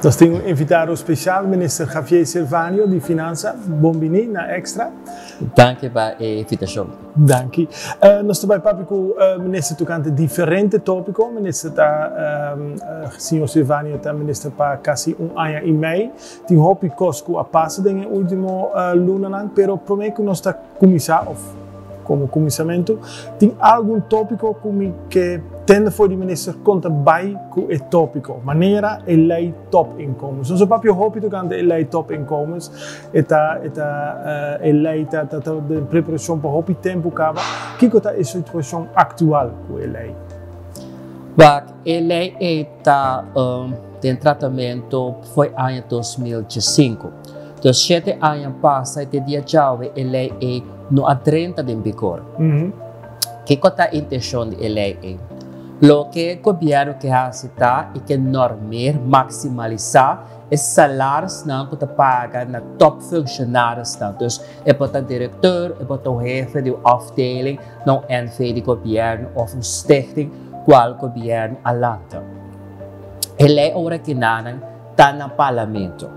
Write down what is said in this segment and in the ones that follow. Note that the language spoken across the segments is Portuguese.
Nós temos invitado o especial ministro Javier Silvânio de Finanças. Bem-vindo na Extra. Dank je pela invitação. Dank je. Nós também falamos com o ministro tocante diferente tópico. O ministro senhor Silvânio está ministro para quase ano e meio. Tem hopi cosco a passo no último luna, mas prometo que nós está começar como começamento. Tem algum tópico que tende for de minister conta bem com o tópico, maneira lei top inkomens. Ons papio hopi tocante lei top inkomens, lei de preparação para hopi tempo cava. Que é a situação atual com a lei? A lei está em tratamento foi em 2005. Então, 7 anos passam e dia jovem a lei não adentra em vigor. Que é a intenção da lei? Lo que o governo quer citar e que normear, maximalizar os salários que paga na top funcionários. Então, é para o diretor, é para o chefe de afdeling, não é de governo ou um stichting, qual governo alanta. A lei ora que está no parlamento.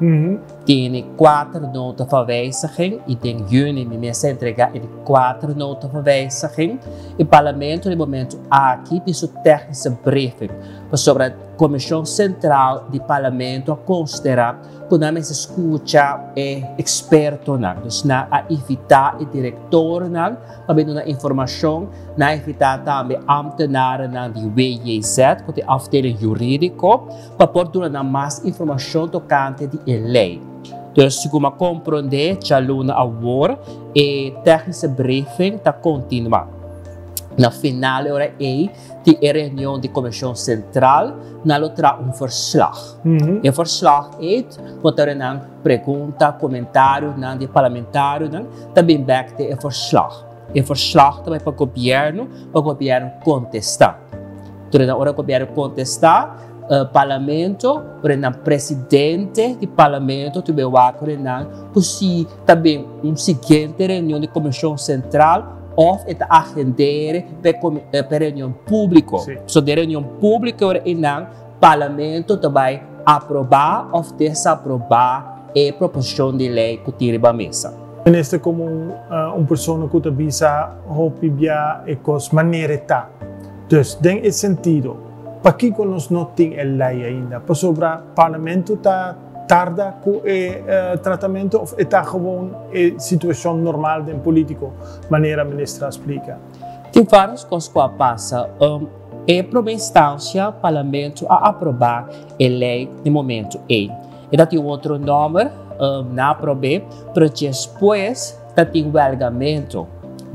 Tem 4 notas de wijziging e em junho me se entregar 4 notas de wijziging. O parlamento, no momento, aqui tem sua técnica briefing sobre a Comissão Central do Parlamento a considerar que não se escuta experto, a evitar o diretor, para dar informação, a evitar também ambtenares de WJZ, que é a afdeling jurídico, para poder dar mais informação tocante de lei. Então, como compreender, já luna agora, e técnica briefing está contínua. Na final, hora de reunião da Comissão Central, nós temos verslag. O verslag é, quando nós pergunta, comentário, de parlamentário, também back o verslag. O verslag também para o governo contestar. Então, na hora do governo contestar, parlamento, o presidente do parlamento, também também seguinte reunião da Comissão Central, ou está agendere para reunião pública. So, de reunião pública, o parlamento também aprovar ou desaprovar a proposição de lei que tira para a mesa. Ministro, como pessoa que visa hopibia e cos maneira tá. Então, tem esse sentido. Para que nós não temos a lei ainda? Para sobre o parlamento tarda com o tratamento ou está gewoon a situação normal de político, maneira a ministra explica? Tem várias coisas que passam. É para uma instância, o parlamento a aprovar a lei no momento. E tem outro número, não aprovei, para depois tem um julgamento.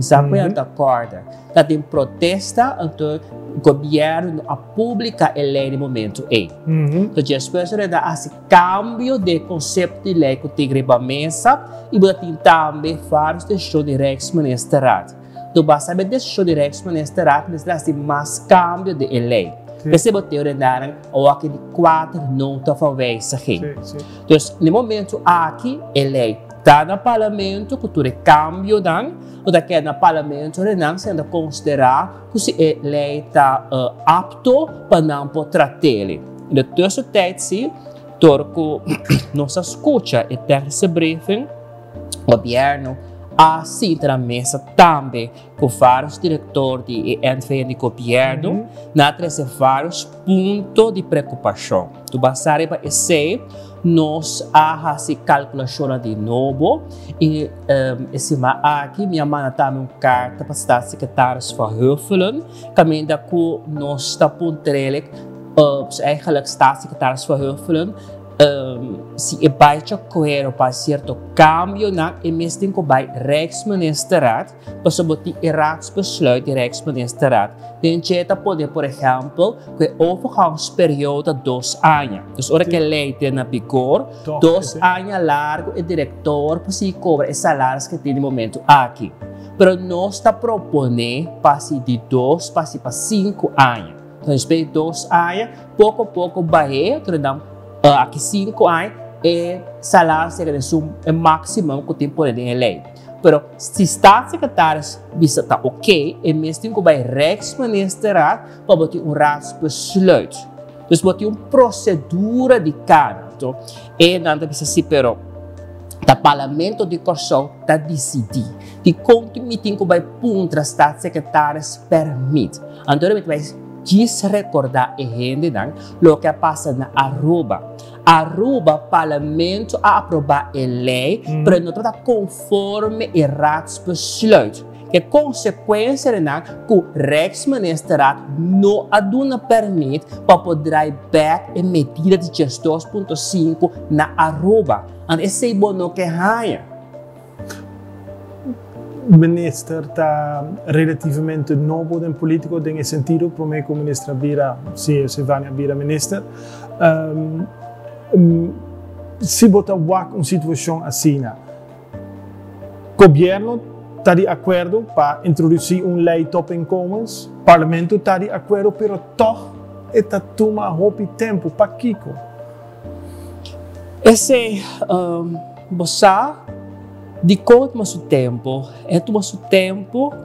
Sabe qual é a corda? Tem protesta, então o governo publica a lei no momento. Então, depois há esse cambio de conceito de lei que tem para a mesa e tem também várias decisões de Rijksministeriaat. Então, basta saber decisão de Rijksministeriaat, mas tem mais cambio de lei. Você pode ordenar aqui de 4 notas de wijziging. Então, no momento aqui, a lei está no parlamento, que tudo é cambio, o daqui no parlamento, não sendo considerar que a lei está apto para não poder tratar. No terceiro tempo, torco não se escuta e tem esse briefing, o governo assim na mesa também com vários diretores de NVN de governo, na trazer vários pontos de preocupação. Tu basare para esse nós a essa calculação de novo e esse aqui minha mãe também uma carta para estar secretários Verheuvelen, também da que nós está pontrele eigenlijk staatssecretaris Verheuvelen se é baixo coero para certo cambio na emissão com vai Rijksministeriaat para sobotar raadsbesluit de Rijksministeriaat. Den jeta pode, por exemplo, que overgangsperíodo 2 anos. Dus ora que a lei tem na vigor, 2 anos largo e diretor para se cobrar os salários que tem no momento aqui. Pero nós está propondo passe de 2 para 5 anos. Então, depois de 2 anos, pouco a pouco vai aqui 5 anos e salário seria o máximo que tem por em lei. Pero se está secretário bisa está ok, e mesmo que vai Rijksministeriaat para botar raadsbesluit. Dus wordt een procedura de canto. E não deve ser pero o parlamento de Corsol está decidir. De quanto meeting que vai puntra staatssecretaris permite. Então, vai desrecordar a gente o que passa na Aruba. Aruba, parlamento a aprovar a lei para não estar conforme o raadsbesluit. Que consequência é que o Rijksministeriaat não aduna permite para poder back a medida de 2.5 na Aruba. En esse é bom que raia. O ministro está relativamente novo em político, nesse sentido, para mim, como ministra Bira, Silvânia Bira, ministro, se botar uma situação assim, o governo está de acordo para introduzir uma lei top incomes, o parlamento está de acordo, mas toch está toma roupa tempo para Kiko. Esse, você, de quanto mais o tempo,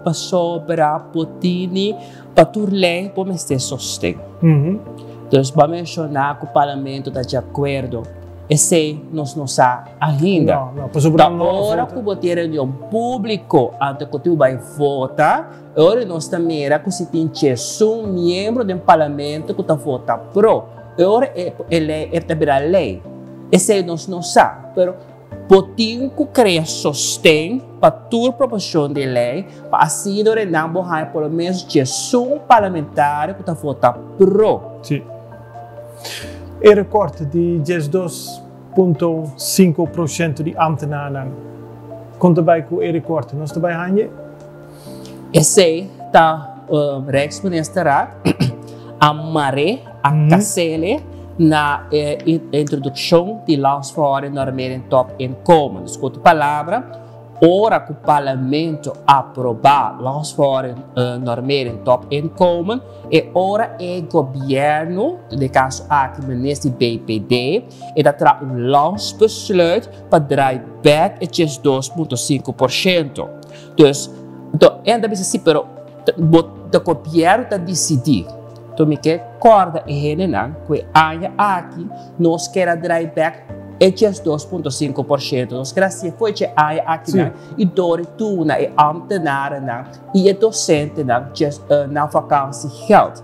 para sobrar Potini, para turlei, para me ter sostém. Então, para mencionar que o parlamento está de acordo, esse nós não sabe ainda. Não, para sobrar não. Agora que você tem reunião pública, antes que você vai votar, agora nós também que se tem um membro do parlamento que está votando pro. Agora ele é lei. Esse nós não sabe, mas potinho que cria sustém para toda proposição de lei, para assim não vai pelo menos um parlamentar que está votando pro. Sim. O recorte de 12,5% de ambtenaren, komt erbij com o recorte? Nós também hangen? Esse está Rijksministeriaat amarre a cancele na introdução de landsvoorwaarden normering top inkomen. Dus com outra palavra, ora que o parlamento aprovar landsvoorwaarden normering top inkomen, e ora o governo, no caso aqui o ministro BPD, e dat tra landsbesluit para draai back e 2,5%. Dus, ainda bem assim, pero o governo está decidir. Então, me quer corda e renenan que aqui nós quer draai back e 2,5%. Nós quer se foi que aqui e dore tuna e ambtenaren e e docente na vakantiegeld.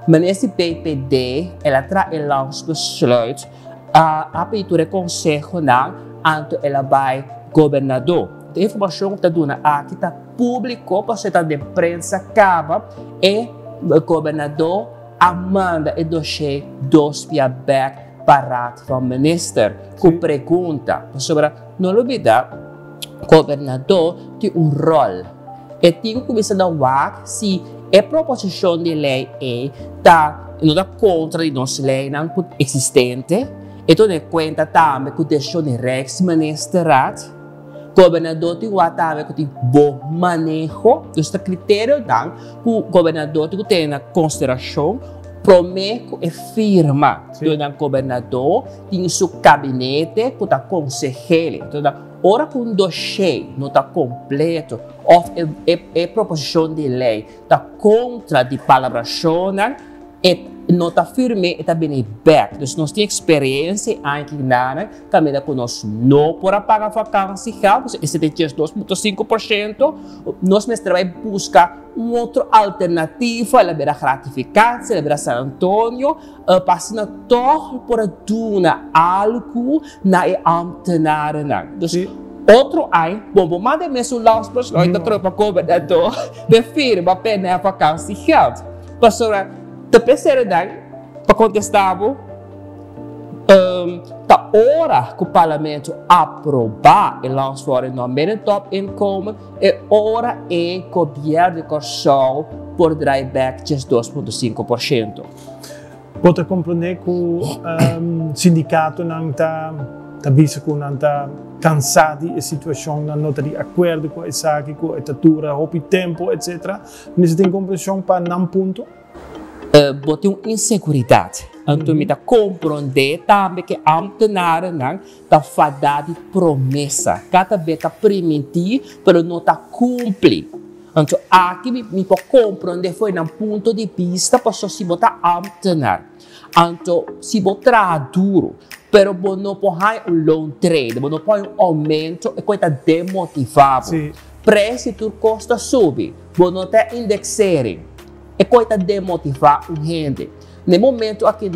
Maar esse BPD, ela traz o landsbesluit a peitura conselho ante ela vai governador. A informação que está dando aqui está público, para você estar de imprensa acaba e o governador amanda e dossiê dos via back para o ministro que pergunta sobre não olvidar o governador tem rol e tem que começar a dar se a proposição de lei não está contra a nossa lei não existente e tem em conta também que o decisão de Rijksministeriaat governador tem que tem bom manejo, dos critérios que o governador tem que ter na consideração, promete e firma do governador tem seu gabinete que está conselheiro. Então, hora que um dossiê não está completo, ou a proposição de lei está contra a palavração, não está firme e está bem back. Então, nós temos experiência aqui na caminha que nós não podemos pagar vacância, esse tem 2,5%. Nós vai buscar uma outra alternativa, ela verá gratificante, ela verá San Antonio, passando todo por algo na ambtenaren. Então, outro ano, bom, manda mesmo lá os pessoas da tropa governador, de firma, apenas a vacância, pastora. A terceira para contestar, tá hora que o parlamento aprovar o landsvoorwaarden normering top income, é hora que o governo de Corsol por draai back 2,5%. Pode compreender que o sindicato não está cansado da situação, não está de acordo com essa com a estatura, o tempo, etc. Mas tem compreensão para não ponto? Bote uma inseguridade. Então, me dá compreender também que a ambtenaren está fadada de promessa. Cada vez está permitir, mas não está cumprir. Então, aqui me pode compreender foi num ponto de vista para só se botar ambtenar. Então, se botar duro, pero não pode um long trade, não pode um aumento, é coisa demotivável. Preço de custa subir, não tem indexering, é coisa demotivar o gente. No momento aqui,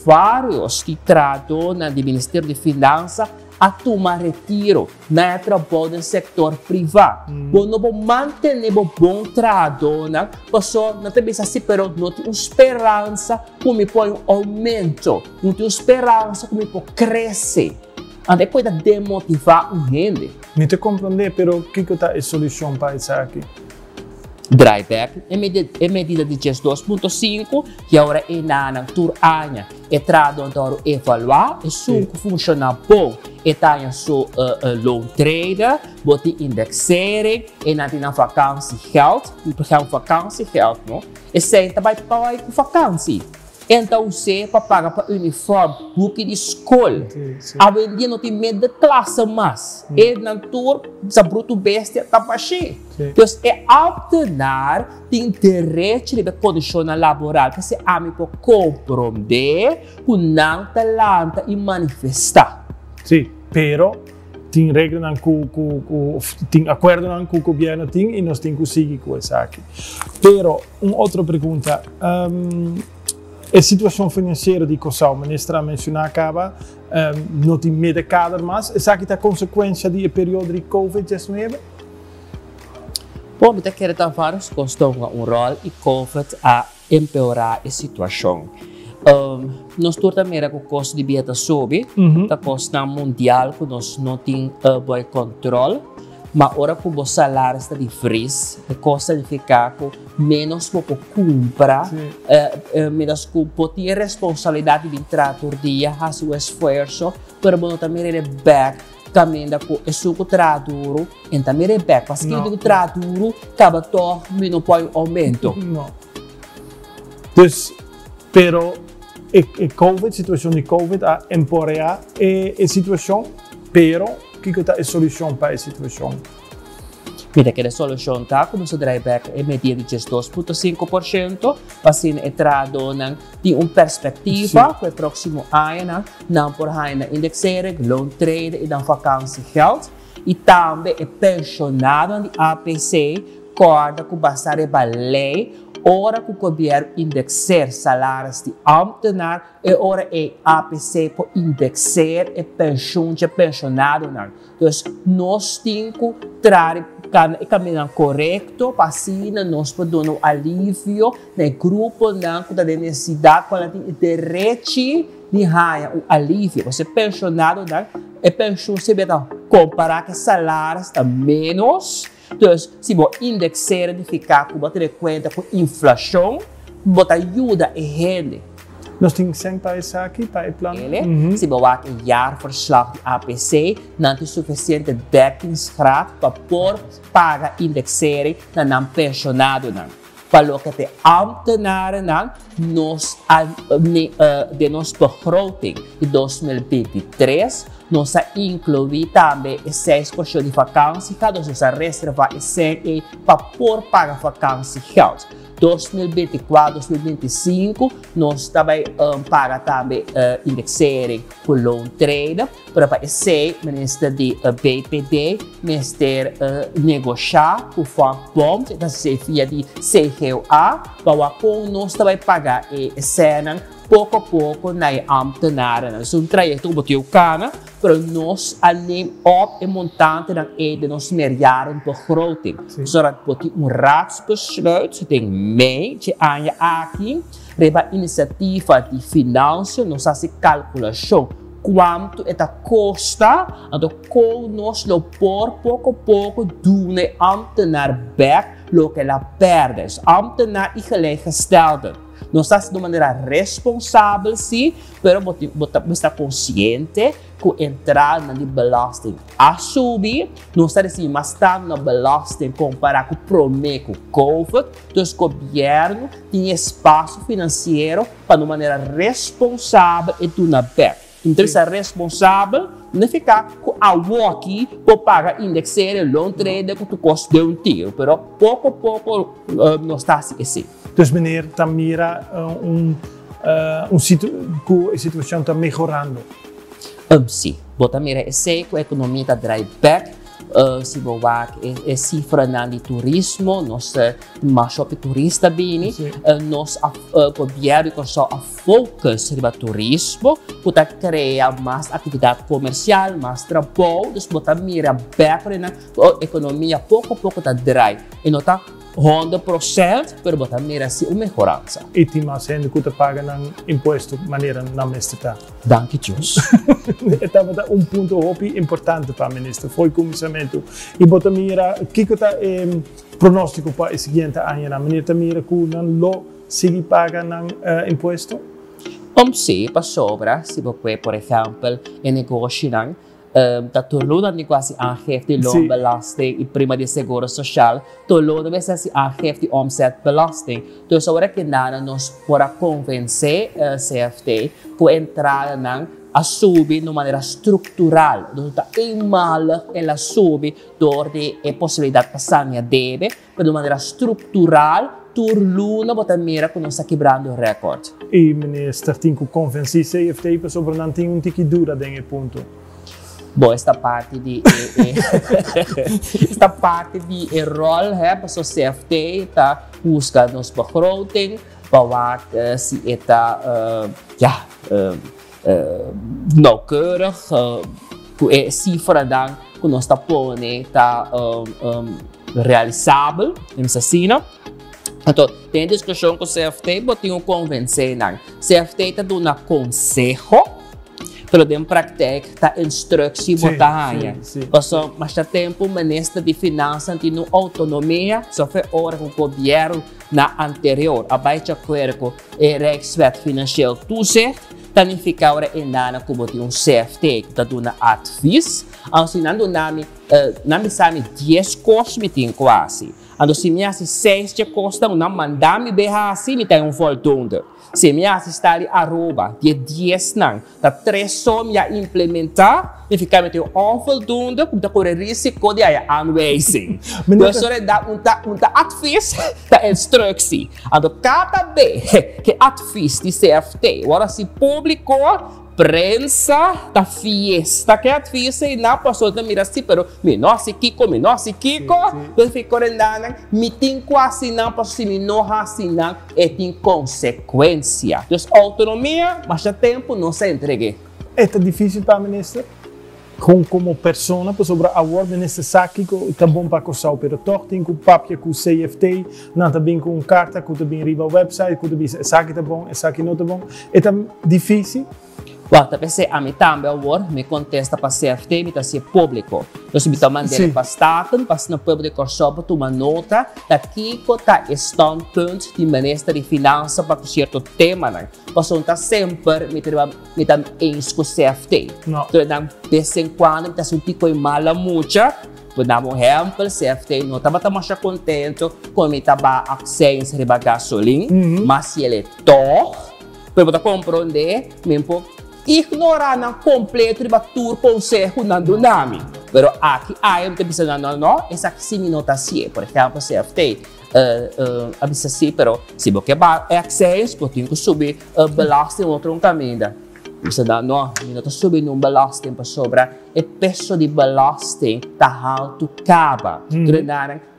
vários que tratam no Ministério de Finanças a tomar retiro na trabalho do setor privado. Não vou manter o bom trabalho, pessoa não tem assim, pero não tem esperança como me põe um aumento, não tem esperança como me põe crescer. Então, coisa demotivar o gente. Me te compreender, pero o que é a solução para isso aqui? Dryback é medida de 2.5 que agora é na turanya é traduzir evaluar e se funciona bom e tá so long trader boti indexering e na vakantie geld porque é vakantie geld não e sem também pagar com vakantie então você para pagar para uniforme book de escola a vendia não tem medo de classe mais e na tour essa bruto bestia tá baixo. Então, é alternar de interesse de condição laboral que se a mim pode compreender com não talento e manifestar. Sim, pero tem regra tem acordo com o governo e nós temos que seguir com isso aqui. Pero uma outra pergunta, a situação financeira de Cossau, a ministra mencionou acaba, não tem medo de cada mais, essa aqui é a consequência do período de Covid-19? Bom, eu quero dar vários costos um rol e COVID a empeorar a situação. Nós também com o custo de vida sobe, o custo mundial que nós não temos bom controle, mas agora com o salário está de freeze, o custo de ficar com menos para comprar, menos para ter responsabilidade de entrar por dia, fazer o esforço, para também ir back. Caminha com o suco traduro, então me repete, porque se o traduro acaba todo, não põe aumento. Não. Então, pero a COVID, situação de COVID, a empeorar a situação, pero que é a solução para a situação? Mira que a solução está com o dryback é medida de 2.5%, assim entrado de uma perspectiva para o próximo ano, não por aí na indexering, long trade e na vakantie geld, e também é pensionado de APC, corda com bastante lei, ora que o governo indexar salários de ambtenaar e ora é APC para indexar e pensão de pensionado. Então, nós temos que trazer o caminho correto para assim nós podemos dar um alívio no grupo da necessidade para ter direito de ganhar um alívio. Você pensionado, e pensão se vai comparar que salários está menos. Então, se você indexar de ficar com bater conta com inflação, você ajuda a gente. Nós temos sempre isso aqui para o plano. Se você tem um jaarverslag de APC, não tem suficiente dekkingsgraad para pagar indexering na não pensionado. Para o que tem ambtenaren, de nossa begroting de 2023, nós incluímos também 6% de vakantie, nós reservamos para pagar vakantie geld. 2024, 2025, nós também paga também indexering por long trade, para esse ministro de BPD, minister negociar com o FANBOM, que é via de CGA, para com nós também pagar cena pouco a pouco na ambtenaren. É um trajeto que bateu cana, para nós alleen op en montante dan de nos meerjaren begroting. Zodat we een raadsbesluit, zodat mee, je aan je aqui, reba iniciativa de financiën, nos hace calculação quanto é a costa, então como nós lo por pouco a pouco doen ambtenaar back, lo que ela perde. Ambtenaar e gelijkgestelde. Nós estamos de maneira responsável, sim, mas está consciente que entrar na belasting a subir, nós estamos assim, mas está na belasting comparado com o problema com o COVID, então o governo tem espaço financeiro para de maneira responsável e do na back. Então, é responsável, não ficar com a aqui para pagar indexar loan trader com o custo de um tiro, pero pouco a pouco não está assim. Dus meneer Tamira, a situação está melhorando? Sim, bota mira, sei que a economia está drive back, se boa é cifra de turismo, nós mais shop turista bem, nós governo que só a focus sobre turismo, para criar mais atividade comercial, mais trabalho, dus bota mira back na economia pouco a pouco está drive, e não está 100%, pero botar mira assim uma melhorança. E tem mais gente que paga imposto de maneira na mestra. Danke Deus. Estava ponto importante para o ministro, foi comissamento. E botar mira, o que está pronóstico para o seguinte ano? Na maneira mira que não sigue paga imposto? Sim, para sobra, se você, por exemplo, negócio tulunan di quasi aangeeft die loonbelasting, die prima di seguro social, tulunan we si aangeeft die omzetbelasting. Dus ora que nada nos para convencer CFT por entrar a subir de maneira estrutural, então está eenmalig ela sube door de possibilidade de passar minha deve, mas de maneira estrutural turluna bota mira que não está quebrando o recorde. E minister tem que convencer CFT para sobre não tem tiki dura desse ponto. Bom, esta parte de rol para o CFT está buscando nos begroting para se está nauwkeurig a cifra dan que nós está pondo está realizável, assim, não? Então, tem discussão com o CFT, mas tem convencer não. CFT está dando um conselho. Pero de prática está instrução botaria. Mas há tempo o ministro de Finanças tem autonomia, só foi hora com o governo na anterior. Abaixo de acordo com o Rijkswet Financieel Toezicht, dan fica agora em nada como tem CFT que está dando advies. Ensinando nami sami 10 costos me tem quase. Ando se me hace 6 de costa, não mandar me berrar assim me tem voltando. Se me assista ali arroba de 10 não, tá 3 só me implementar e ficar metendo onvoldoende, como tá correr risco de aanwijzing. Dus só dá advies da instructie. Ando cada vez que advies de CFT, agora se publicou prensa da fiesta que advies e na passou da mira assim, pero menor Kiko, eu fico rendando, me tem quase não posso se me não assinar e tem consequência. Dus autonomia, mas há tempo não se entregue. É difícil para o ministro? Como pessoa, por sobre a o ministro sabe que está bom para coçar, pero toch tem que papel com o CFT, não está bem com carta, que está bem riba website, que está bem, sabe que está bom, sabe que não está bom. É difícil. Guarda, perché a me também agora me contesta para CFT, me está ser público. Então, me está mandando para Staten, para o público sobre uma nota daqui que está standpunt de ministro de Finanças para um certo tema, né? Mas não está sempre me está eens com o CFT. Então, de vez em quando, me está sentindo em mala mucha. Por exemplo, CFT não estava mais contente com me estava acesso a gasolina, mas se ele é torre, para compreender, mesmo ignorar na completo de tour conselho na dunami. Pero aqui há um que pensa não, essa aqui sim não está assim. Por exemplo, CFT avisa assim, pero se você é acesso, você tem que subir belasting outro caminho. Você não está subindo belasting para sobra, e peso de belasting está alto acaba.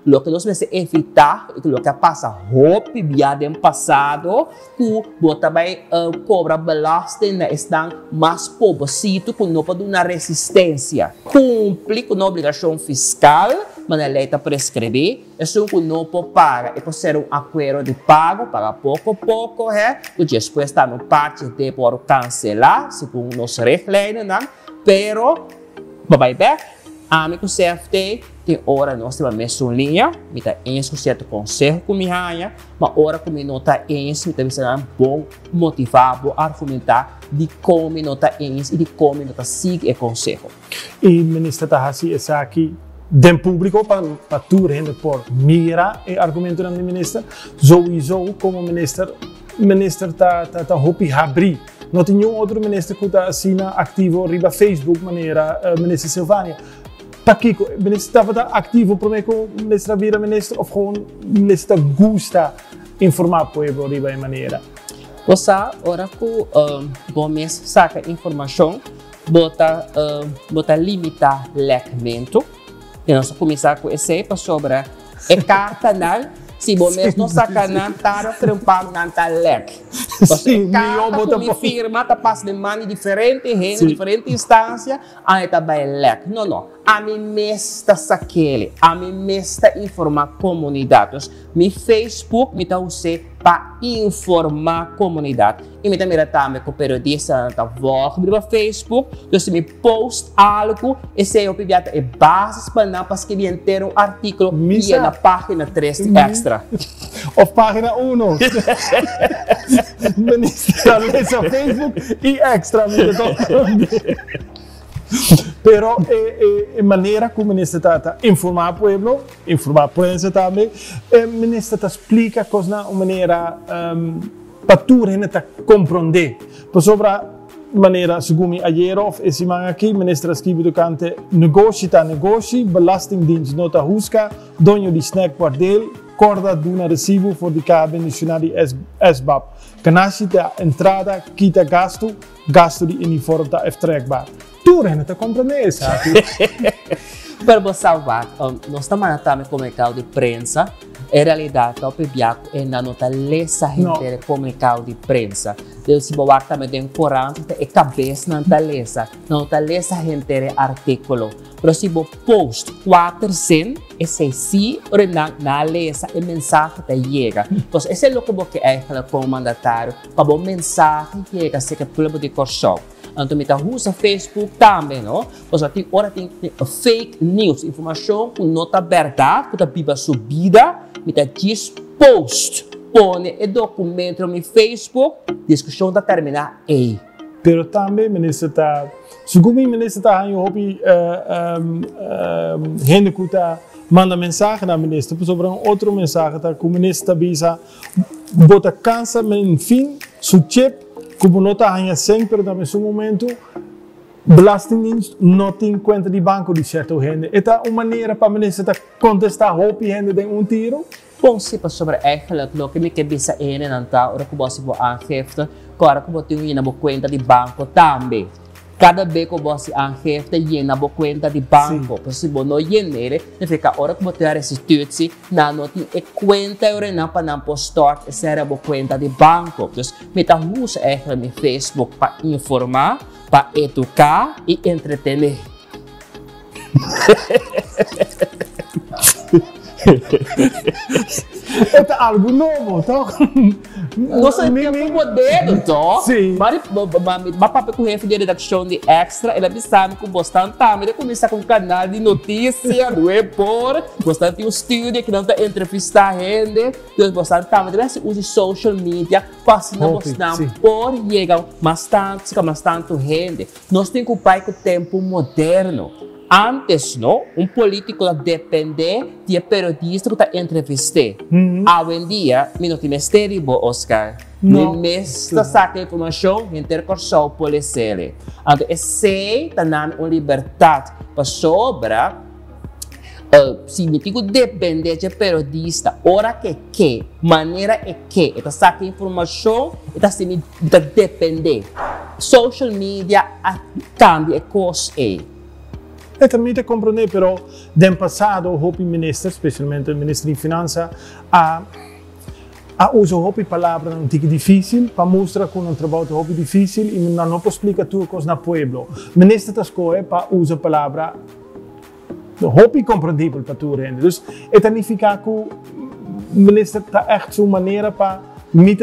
Lo que nós precisamos evitar é que o que passa roupa via do passado, que você vai cobrar belasting estão mais pobrecido, que não pode uma resistência. Cumpre com a obrigação fiscal, mas a lei está prescrever, isso que não pode pagar, e pode ser um acordo de pago, pagar pouco a pouco, que depois está no parte de por cancelar, segundo nos regras, pero, vai back, amigo CFT, tem hora nós temos a mesma linha, me está em certo conselho com minha rainha, mas hora que me não está em me está bom motivar, bom argumentar de como não está em e de como não está seguir o conselho. E ministro Tahassi está aqui dentro público para tu render por mira e argumento do ministro, sowieso como ministro minister ta hopi habri. Não tem nenhum outro ministro que está assina ativo riba Facebook, maneira minister Silvânia. Para que o ministro estava ativo para que o ministro vira ministro ou gewoon ministro gosta informar o povo riba em maneira. Você, ora que bom mês saca informação, bota limitar lecmento. E nós começar com esse para sobre é carta não. Se bom mês não saca não, tá trampando não tá lec. Você carta me firma, tá passa de mani diferente, rende diferente instância, aí tá bem lec. Não. A mim mesta saquele, a mim mesta informar comunidades. Mi Facebook me dá você para informar a comunidade. E me também também com periodista da volta no Facebook, eu se me post algo, esse é o pediatra é base para não para escrever inteiro artigo e é na página 3 extra. Ou página 1. Ministra lesa Facebook e extra. Pero a maneira como o ministro está informar o povo, informar a prensa também, o ministro está explica coisas de uma maneira para tu compreender. Por sobre a maneira, segundo ayer of esse man aqui, o ministro escreve do cante negócio, belastingdienst nota huska, dono de snack guardel, corda de um recibo for de cabo nacional de SBAP. Canassi da entrada, quita gasto de uniforme está aftrekbaar. Tu Renata compreender, sabe? Para salvar, nós estamos também com o mercado de prensa. Em realidade, o PBIAC é na nota lesa inteira comunicado de prensa. Eu se boar também tem corante e cabeça na nota lesa inteira artículo. Mas se bo post 400, esse sim, na lesa e mensagem te chega. Então, esse é o que você é como mandatário, para o mensagem chega, se que problema de corção. Então, me usa Facebook também, não? Porque tem hora tem fake news, informação com nota verdade, que está biba subida, me diz post, põe o documento no Facebook, discussão está terminar aí. Pero também, ministro está, segundo o ministro está em hobby, gente que está manda mensagem na ministra, sobre outra mensagem que o ministro avisa, bota cansa, mas enfim, su chip. Como não está ainda sempre, nesse momento, Belastingdienst não tem conta de banco de certa gente. É uma maneira para a ministra contestar a gente de tiro? Bom, se para sobre eigenlijk lo que me que bisa ene nanta, ora que você vai aangifte, agora que você tem uma conta de banco também. Cada vez que você aangifte, llena a conta de banco. Porque se você não llena, fica hora que você restitui, não tem conta para não postar essa conta de banco. Então, me usa no Facebook para informar, para educar e entretener. É algo novo, tá? Não sei o modelo, tá? Sim. Mas para com a redação de extra, ela sabe que bastante também. Ele começa com um canal de notícia do Epor, bastante um estúdio que não está entrevistar gente, bastante também. Ele usa social media para se não por chegar bastante gente. Nós temos que ocupar com o tempo moderno. Antes, não, político depende de periodista que está entrevistando. Hoje em dia, não tem mistério, Oscar. Não. Mesmo saca informação, intercorção policial. Então, esse é uma liberdade para sobra. Se me digo depende de periodista, hora que, maneira é que, está saca informação, está se me depender. Social media cambia coisa aí. Eu também te compreendo, pero no passado, o ministro, especialmente o ministro de Finanças, usou a palavra um pouco difícil para mostrar que um trabalho é difícil e não pode explicar tudo coisa no povo. O ministro está escolhendo para usar a palavra compreendível para todo mundo. Então, significa que o ministro está echt uma maneira para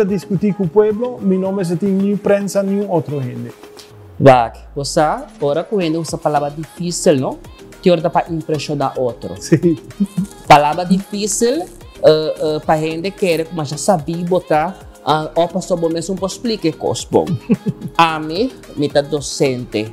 discutir com o povo, mas não tem nenhuma prensa, nenhum outro gente. Vak, você, ora quando usa palavra difícil, não? Que hora para impressionar outro. Sim. Palavra difícil, para gente que mas já sabia botar, ou passou bom mesmo para explicar coisa bom. A mim, me tá docente,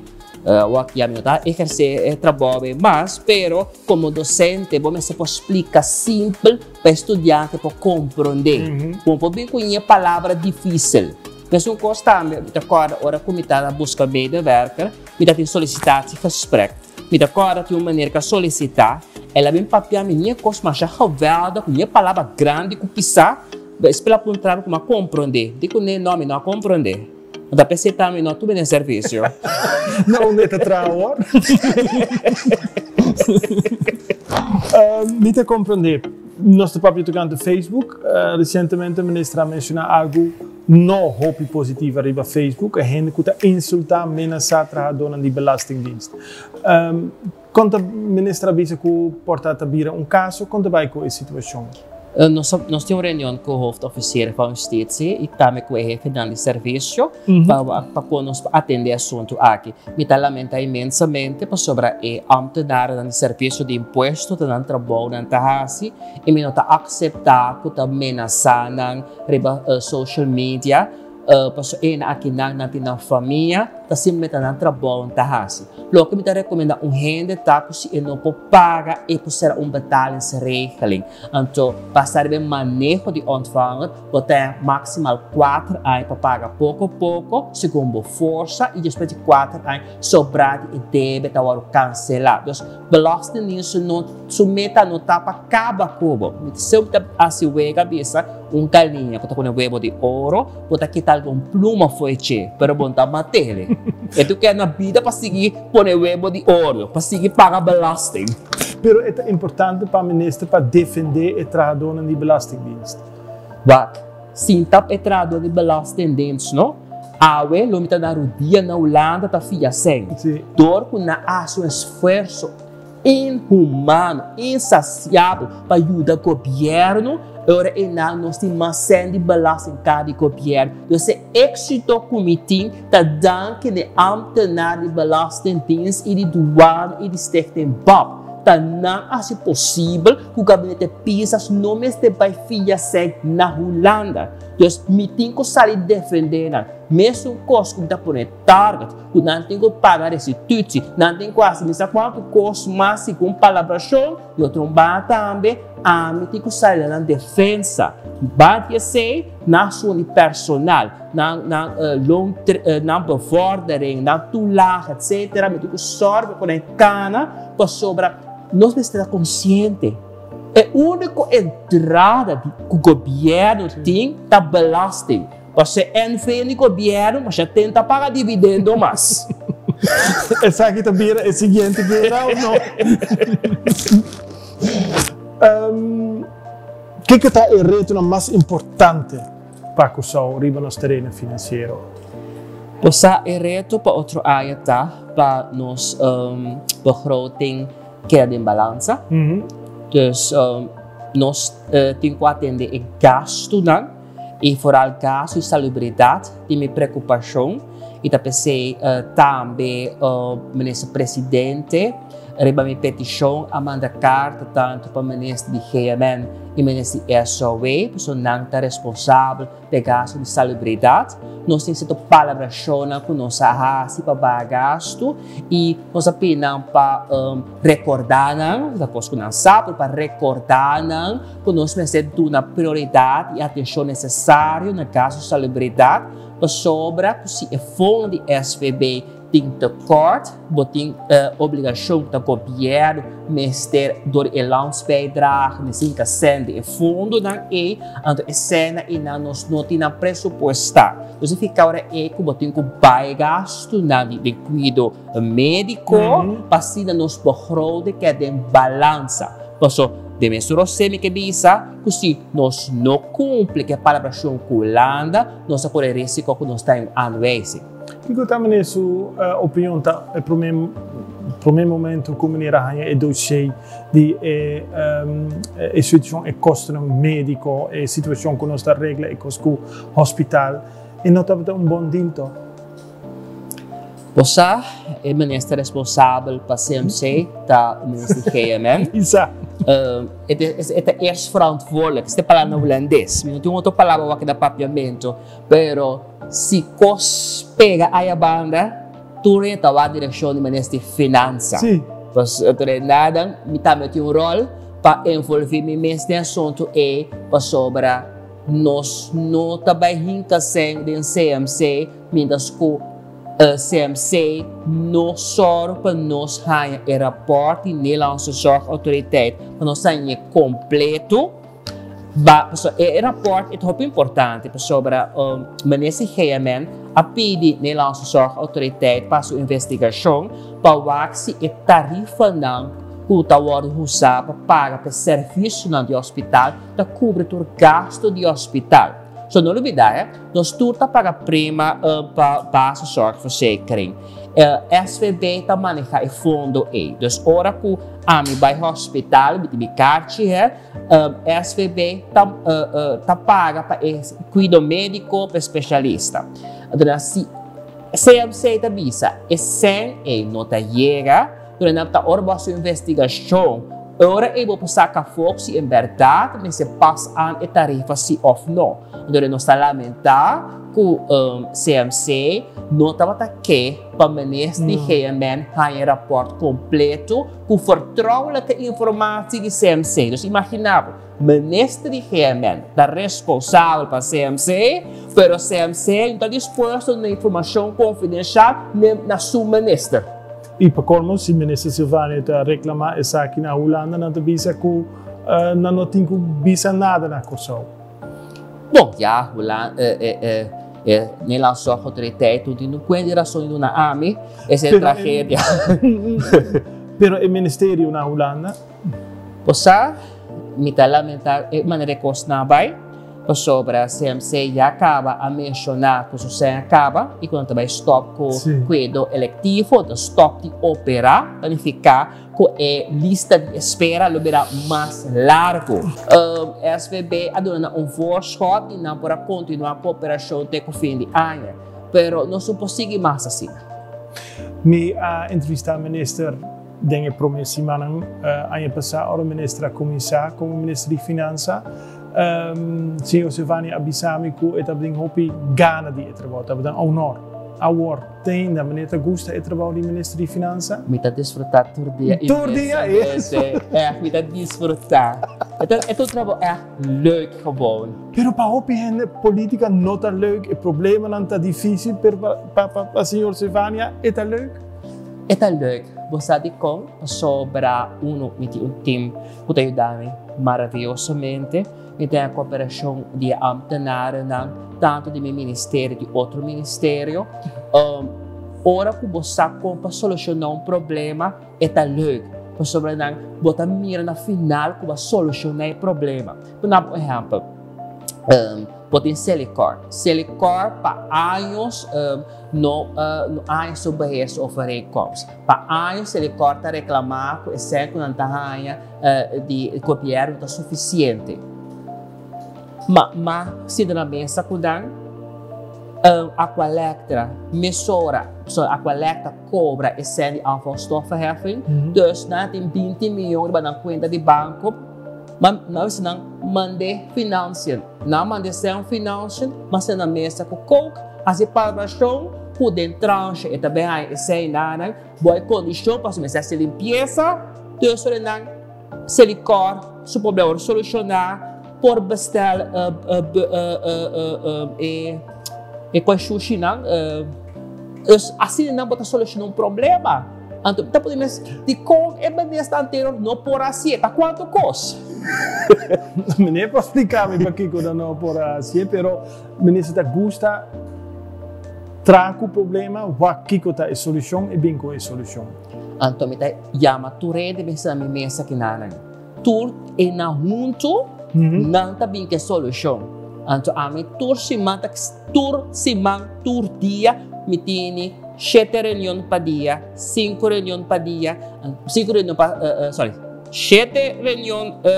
aqui a minha exercer trabalho, mas pero como docente, você se pode explicar simples para estudante para compreender. Como bem conhecer palavra difícil. Mas um coisa também, me acorda hora que me está busca medewerker, me está sollicitatiegesprek. Me acorda de uma maneira que solicitar, ela vem papel minha coisa mais geweldig, minha palavra grande que pisa, espera apontar como compreender. Digo nem nome não compreender. Da PC também não tudo bem serviço. Não, nem te traor. Me te compreender. Nosso próprio tocante do Facebook, recentemente o ministro mencionou algo não hopi positivo arriba Facebook, a gente que está insultar, ameaçar a dona de belastingdienst. Quando o ministro avisa que porta a vir caso, quando vai com essa situação? Nós temos uma reunião com o hoofdofficier da Justiça e também com o chefe de serviço para nos atender assunto aqui. Me lamenta imensamente sobre o ambtenaar de serviço de imposto que não trabalha na Tahasi e me não aceitar que também na sana social media aqui na família tá simplesmente não trabalha na Tahasi. Logo me recomenda gente que se não pode pagar e pode ser betalingsregeling. Então, para o manejo de ontvanger, você tem maximaal 4 anos para pagar pouco a pouco, segundo força, e depois de 4 anos, sobrar e deve estar cancelado. Então, belastingdienst não submeta não tá para cada cubo. Se você assim a cabeça, galinha que está com um huevo de ouro, você quitar com pluma foi che, pero bom tá matele. E tu quer na vida para seguir pôr o huevo de ouro, para seguir pagar belasting. Pero é importante para o ministro para defender o trabalho de belastingdienst. Wat? Sim, tap o trabalho de belastingdienst, não? Awe, lo mita na rodia na Holanda tá fia sem. Dor com na aso esforço inhumano, insaciável para ajudar o governo. Ora e nós temos de belasting cada governo. Dus o êxito comitê está dando que o ambtenaar de belastingdienst e de douane e de stichting BAP tá não assim possível que o gabinete PISA não me esteja filha sem na Holanda. Dus meeting que sai defendendo, mesmo custo que por target, que não tem que pagar restituti, não tem quase, mas quanto custa mais com palabração, e outro também, a meeting que sai na defesa, vai ser na sua personal, na bevordering, na toelage, etc. Meeting que sorge com a cana, para sobra, nós estamos conscientes. É a única entrada que o governo tem da belasting. Você entra no governo, mas já tenta pagar dividendo mais. Essa aqui também é a seguinte que era ou não? O que está o reto mais importante para o seu riba no terreno financeiro? Posa o reto para outra área para nos begroting queda em balança. Dus nós temos que atender o gasto, e vooral gasto e salubridade, de minha preocupação. E também o ministro presidente, reba minha petição, a mandar carta tanto para o ministro de GMN e o ministro de SOE, pessoa não está responsável pelo gasto de salubridade. Nós temos que palavra com nossa raça para gasto e nós apenas para recordar, depois que não sabe, para recordar que nós precisamos de uma prioridade e atenção necessária no gasto de salubridade, para sobre se o fundo de SVB tem tekort, tem obrigação do governo ter door de landsbijdrage, misschien sende e fundo e anto e cena e nós não temos pressupostar. Então fica agora que tem que gasto de cuidado médico, para assim nos begroting que é em balança. Então de mesura semi que diz que se nós não cumprimos a palavra com Holanda, nós corremos risco que nós estamos aanwezig. Fico também sua opinião tá é para o momento como é dossiê de a situação é custo médico a situação que nós está regla é custo hospital e não tá bom dinto. Você é o ministro responsável para CMC, tá o ministro GMN. Exato. É eerst verantwoordelijk. Esta palavra no holandês. Não tem outra palavra aqui da papiamento, pero se cos pega a banda, tu renta a direção do Ministério de Finanças. Sim. Pues nada, me também tem rol para envolver me neste assunto para sobre nós não também rinca sem den CMC, mientras que CMC não só para nós ganhar o raporte Nederlandse Zorgautoriteit para nós ganhar completo. O rapport é muito importante sobre o ministério GMN a pedir Nederlandse Zorgautoriteit para sua investigação para ver se a tarifa não que está usada para pagar o serviço no hospital está cobre o gasto do hospital. So, não olvidar, nós tudo para prima para base zorgverzekering. SVB está manejando o fundo aí. Dus, ora que a mim vai ao hospital, me carte, SVB está paga para cuidado médico para especialista. Então, se CMC está bisa, e sem não está chega, durante a hora da sua investigação, ora eu vou sacar foco se em verdade mas se passa a tarifa se ou não. Então, nós estamos lamentando que o CMC não estava aqui para o ministério de GMN ter um rapport completo com vertrouwelijke informação de CMC. Então, imaginava, o ministério de GMN está responsável para o CMC, mas o CMC não está disposto a dar informação confidencial na sua ministério. E para como se o ministro Silvani está reclamando isso aqui na Holanda, não tem visa que não tem visa nada na Kosovo. Bom, já Holanda, Nederlandse Zorgautoriteit doet in de kwendiração de na AMI, essa é tragédia. Pero o ministério na Holanda? Posa, me está lamentar, maneira que os nabai, sobre a CMC já acaba a mencionar que o SUSEM acaba e quando também stop com o cuidado eletivo, então stop de operar, significa que a lista de espera será mais largo. SVB adora voorschot e não para continuar a cooperação até o fim de ano, mas não consegue mais assim. Me entrevistar o ministro dengue promessi manang ano passado o ministro começar como ministro de Finanças. Senhor Silvani Abissami que é também hopi gana de trabalho, também honor. Award tem da maneira gosta de trabalho de ministro de Finanças. Me está desfrutar todo dia. Todo dia me está desfrutar. Então o trabalho é leuk gewoon. Pero para hopi política não está leuk, o problema não está difícil, para senhor Silvani é tá leuk. É tá leuk. Você sabe como sobre um time que ajudar-me maravilhosamente. E tem a cooperação de ambtenaren, tanto do meu ministério e de outro ministério. Ora que você para solucionar problema, é tão leuk. Sobre não, você mira na final que você solucionar o problema. Por exemplo, você tem Celicor. Celicor, para anos, não há sobre isso oferecemos. Para anos, Celicor está reclamando que o cerco não está de copiar não está suficiente. Mas, se na mesa cuidam, a coleta, mesura, a coleta cobra e sende afvalstoffenheffing. Dus na tem 20 miljoen na conta de banco, mas nós não mande financiën. Não mande sem financiën, mas na mesa com coke, a separação, podem tranche e também aí sem nada, boa condição para se limpeza, dus não se licor, se problema solucionar. Por bestel e com sushi não assim não pode solucionar problema. Então tá podemos de com é neste anterior não por assim tá quanto custa. Nem posso explicar me para que não por assim, pero ministro tá gusta trago o problema, o que tá a solução e bem com a solução. Então me tá chama tu rede pensa me mesa que nada. Tu e na junto não está bem que a solução. Então, a mim, tur dia, me tem 7 reuniões para dia, 5 reuniões para dia, 7 reuniões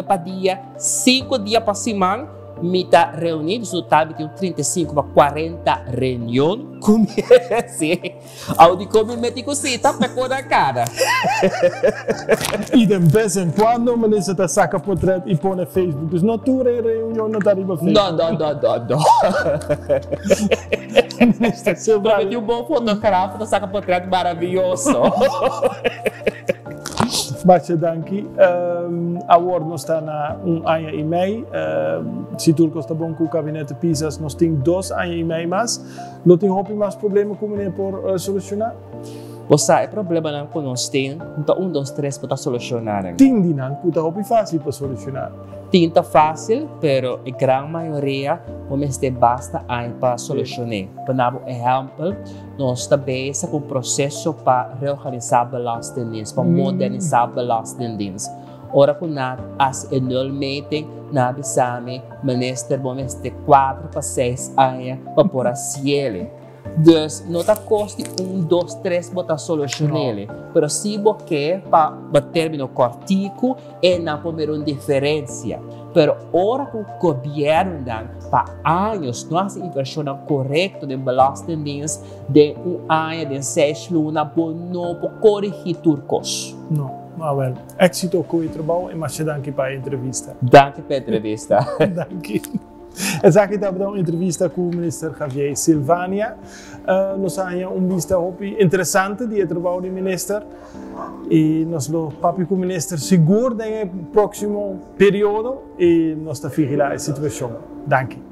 para dia, 5 dias para semana, mita reunidos no tabi de 35 a 40 reunião, comece ao de comer metico cita pecou na cara. E de vez em quando, minister tá saca portrait e põe no Facebook. Dus não tu reunião não tá riba Facebook. Não. Minister Silvânia. Prometi bom fotógrafo, tá saca portrait maravilhoso. Baie dankie. Agora nós está na ano e meio. Se tudo está bom com o gabinete Pisas, nós temos 2 anos e meio mais. Não tem mais problema com ele por solucionar? Você é problema não que nós temos, então 1, 2, 3 para solucionar. Tem dinâmico, está fácil para solucionar. Tinta fácil, pero a grande maioria vamos ter basta aí para solucionar. Por exemplo, nós também com um processo para reorganizar a belastingdienst, para modernizar a belastingdienst. Ora, com as anualmente, na Bissame, minister vamos ter 4 para 6 anos para pôr a cielo. Dus não está custe 1, 2, 3 para solucionar. Mas se você quer para término cortico, é não poder uma diferença. Mas ora que o governo dá para anos, nossa inversão correta de belastingdienst de ano, de 6 lunas, para não corrigir turcos. Não. Maar wel, éxito com o trabalho e mais danke para a entrevista. Danke para a entrevista. Danke. En zag je dat we dan een entrevista com o minister Javier Silvânia. Nós temos vista interessante die trabalho do minister. E nós lo papi com o minister seguro no próximo período e nós está vigilar a situação. Danke.